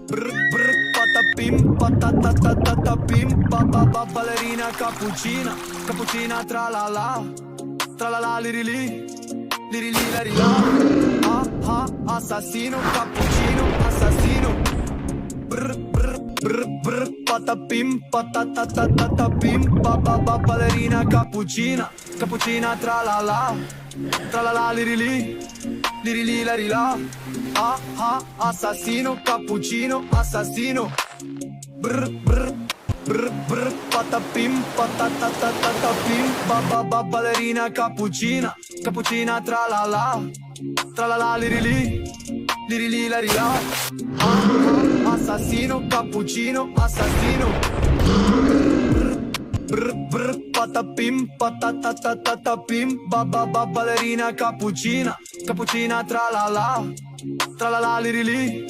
Brr brr patapim patatatatapim ballerina cappuccina, cappuccina tra la la lirili, lirili larila. Ah ah assassino, cappuccino, assassino. Brr brr brr brr patapim patatatatapim ballerina cappuccina, cappuccina tra la lirili, lirili larila. Ah ah assassino, cappuccino, assassino. Brr brr brr brr patapim patatatatapim ballerina cappuccina, cappuccina tra la lirili, lirili larila. Ah ah assassino, cappuccino, assassino. Brr brr patapim patatatatapim ballerina cappuccina, cappuccina tra la lirili,